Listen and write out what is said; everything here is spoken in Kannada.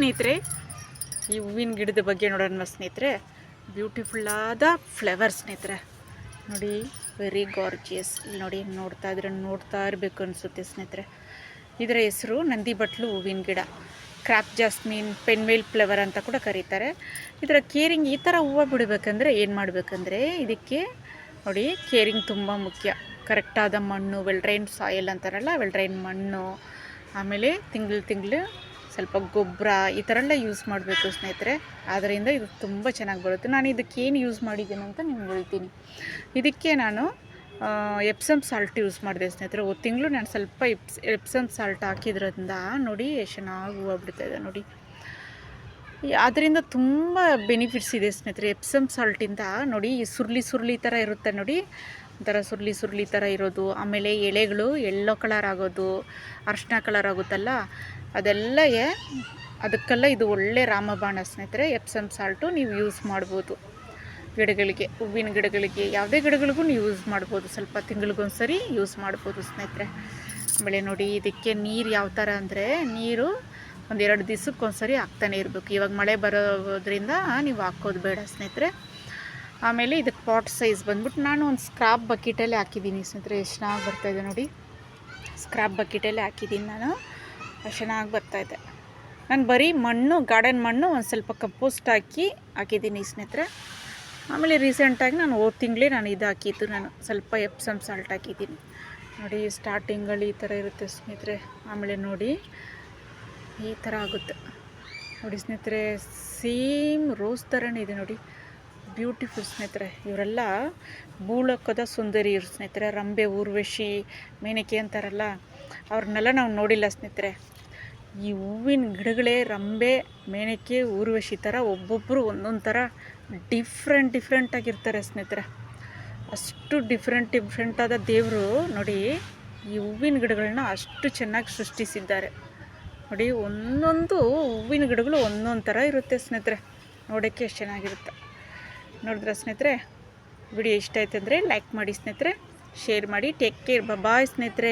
ಸ್ನೇಹಿತರೆ, ಈ ಹೂವಿನ ಗಿಡದ ಬಗ್ಗೆ ನೋಡೋಣ ಸ್ನೇಹಿತರೆ. ಬ್ಯೂಟಿಫುಲ್ಲಾದ ಫ್ಲವರ್ ಸ್ನೇಹಿತರೆ, ನೋಡಿ ವೆರಿ ಗಾರ್ಜಿಯಸ್. ಇಲ್ಲಿ ನೋಡಿ, ನೋಡ್ತಾ ಇರಬೇಕು ಅನಿಸುತ್ತೆ ಸ್ನೇಹಿತರೆ. ಇದರ ಹೆಸರು ನಂದಿ ಬಟ್ಲು ಹೂವಿನ ಗಿಡ, ಕ್ರಾಪ್ ಜಾಸ್ಮಿನ್, ಪೆನ್ವೇಲ್ ಫ್ಲವರ್ ಅಂತ ಕೂಡ ಕರೀತಾರೆ. ಇದರ ಕೇರಿಂಗ್, ಈ ಥರ ಹೂವು ಬಿಡಬೇಕಂದ್ರೆ ಏನು ಮಾಡಬೇಕಂದ್ರೆ, ಇದಕ್ಕೆ ನೋಡಿ ಕೇರಿಂಗ್ ತುಂಬ ಮುಖ್ಯ. ಕರೆಕ್ಟಾದ ಮಣ್ಣು, ವೆಲ್ಡ್ರೈನ್ ಸಾಯಿಲ್ ಅಂತಾರಲ್ಲ, ವೆಲ್ಡ್ರೈನ್ ಮಣ್ಣು, ಆಮೇಲೆ ತಿಂಗಳು ಸ್ವಲ್ಪ ಗೊಬ್ಬರ, ಈ ಥರ ಎಲ್ಲ ಯೂಸ್ ಮಾಡಬೇಕು ಸ್ನೇಹಿತರೆ. ಆದ್ದರಿಂದ ಇದು ತುಂಬ ಚೆನ್ನಾಗಿ ಬರುತ್ತೆ. ನಾನು ಇದಕ್ಕೆ ಏನು ಯೂಸ್ ಮಾಡಿದ್ದೀನಿ ಅಂತ ನಿಮ್ಗೆ ಹೇಳ್ತೀನಿ. ಇದಕ್ಕೆ ನಾನು ಎಪ್ಸಮ್ ಸಾಲ್ಟ್ ಯೂಸ್ ಮಾಡಿದೆ ಸ್ನೇಹಿತರೆ. ಒಂದು ತಿಂಗಳು ನಾನು ಸ್ವಲ್ಪ ಎಪ್ಸಮ್ ಸಾಲ್ಟ್ ಹಾಕಿದ್ರಿಂದ ನೋಡಿ ಎಷ್ಟು ಚೆನ್ನಾಗಿ ಹೂವು ಬಿಡ್ತಾಯಿದೆ ನೋಡಿ. ಅದರಿಂದ ತುಂಬ ಬೆನಿಫಿಟ್ಸ್ ಇದೆ ಸ್ನೇಹಿತರೆ. ಎಪ್ಸಮ್ ಸಾಲ್ಟಿಂದ ನೋಡಿ, ಈ ಸುರುಳಿ ಥರ ಇರುತ್ತೆ ನೋಡಿ, ಒಂಥರ ಸುರುಳಿ ಥರ ಇರೋದು, ಆಮೇಲೆ ಎಲೆಗಳು ಯೆಲ್ಲೋ ಕಲರ್ ಆಗೋದು, ಅರಿಶಿನ ಕಲರ್ ಆಗುತ್ತಲ್ಲ, ಅದಕ್ಕೆಲ್ಲ ಇದು ಒಳ್ಳೆ ರಾಮಬಾಣ ಸ್ನೇಹಿತರೆ. ಎಪ್ಸಮ್ ಸಾಲ್ಟು ನೀವು ಯೂಸ್ ಮಾಡ್ಬೋದು ಗಿಡಗಳಿಗೆ, ಹೂವಿನ ಗಿಡಗಳಿಗೆ, ಯಾವುದೇ ಗಿಡಗಳಿಗೂ ನೀವು ಯೂಸ್ ಮಾಡ್ಬೋದು. ಸ್ವಲ್ಪ ತಿಂಗಳಿಗೊಂದ್ಸರಿ ಯೂಸ್ ಮಾಡ್ಬೋದು ಸ್ನೇಹಿತರೆ. ಆಮೇಲೆ ನೋಡಿ, ಇದಕ್ಕೆ ನೀರು ಯಾವ ಥರ ಅಂದರೆ, ನೀರು ಒಂದೆರಡು ದಿವಸಕ್ಕೊಂದ್ಸರಿ ಹಾಕ್ತಾನೆ ಇರಬೇಕು. ಇವಾಗ ಮಳೆ ಬರೋದ್ರಿಂದ ನೀವು ಹಾಕೋದು ಬೇಡ ಸ್ನೇಹಿತರೆ. ಆಮೇಲೆ ಇದಕ್ಕೆ ಪಾಟ್ ಸೈಜ್ ಬಂದ್ಬಿಟ್ಟು ನಾನು ಒಂದು ಸ್ಕ್ರಾಪ್ ಬಕೆಟಲ್ಲಿ ಹಾಕಿದ್ದೀನಿ ಸ್ನೇಹಿತರೆ. ಎಷ್ಟು ಚೆನ್ನಾಗಿ ಬರ್ತಾಯಿದೆ ನೋಡಿ, ಸ್ಕ್ರಾಪ್ ಬಕೆಟಲ್ಲಿ ಹಾಕಿದ್ದೀನಿ ನಾನು, ಎಷ್ಟು ಚೆನ್ನಾಗಿ ಬರ್ತಾಯಿದೆ. ನಾನು ಬರೀ ಮಣ್ಣು, ಗಾರ್ಡನ್ ಮಣ್ಣು, ಒಂದು ಸ್ವಲ್ಪ ಕಂಪೋಸ್ಟ್ ಹಾಕಿದ್ದೀನಿ ಸ್ನೇಹಿತರೆ. ಆಮೇಲೆ ರೀಸೆಂಟಾಗಿ ನಾನು ಹೋದ ತಿಂಗಳೇ ಇದು ಹಾಕಿದ್ದು, ನಾನು ಸ್ವಲ್ಪ ಎಪ್ಸಮ್ ಸಾಲ್ಟ್ ಹಾಕಿದ್ದೀನಿ ನೋಡಿ. ಸ್ಟಾರ್ಟಿಂಗಲ್ಲಿ ಈ ಥರ ಇರುತ್ತೆ ಸ್ನೇಹಿತರೆ. ಆಮೇಲೆ ನೋಡಿ ಈ ಥರ ಆಗುತ್ತೆ ನೋಡಿ ಸ್ನೇಹಿತರೆ. ಸೇಮ್ ರೋಸ್ ಥರನೇ ಇದೆ ನೋಡಿ, ಬ್ಯೂಟಿಫುಲ್ ಸ್ನೇಹಿತರೆ. ಇವರೆಲ್ಲ ಭೂಲೋಕದ ಸುಂದರಿಯರು ಸ್ನೇಹಿತರೆ. ರಂಬೆ, ಊರ್ವಶಿ, ಮೇನಕೆ ಅಂತಾರಲ್ಲ, ಅವ್ರನ್ನೆಲ್ಲ ನಾವು ನೋಡಿಲ್ಲ ಸ್ನೇಹಿತರೆ. ಈ ಹೂವಿನ ಗಿಡಗಳೇ ರಂಬೆ, ಮೇನಕೆ, ಊರ್ವಶಿ ಥರ ಒಬ್ಬೊಬ್ಬರು ಒಂದೊಂದು ಥರ ಡಿಫ್ರೆಂಟಾಗಿರ್ತಾರೆ ಸ್ನೇಹಿತರೆ. ಅಷ್ಟು ಡಿಫ್ರೆಂಟಾದ ದೇವರು ನೋಡಿ, ಈ ಹೂವಿನ ಗಿಡಗಳನ್ನ ಅಷ್ಟು ಚೆನ್ನಾಗಿ ಸೃಷ್ಟಿಸಿದ್ದಾರೆ ನೋಡಿ. ಒಂದೊಂದು ಹೂವಿನ ಗಿಡಗಳು ಒಂದೊಂದು ಥರ ಇರುತ್ತೆ ಸ್ನೇಹಿತರೆ, ನೋಡೋಕ್ಕೆ ಎಷ್ಟು ಚೆನ್ನಾಗಿರುತ್ತೆ. ನೋಡಿದ್ರೆ ಸ್ನೇಹಿತರೆ, ವಿಡಿಯೋ ಇಷ್ಟ ಆಯ್ತು ಅಂದರೆ ಲೈಕ್ ಮಾಡಿ ಸ್ನೇಹಿತರೆ, ಶೇರ್ ಮಾಡಿ. ಟೇಕ್ ಕೇರ್, ಬಾಯ್ ಸ್ನೇಹಿತರೆ.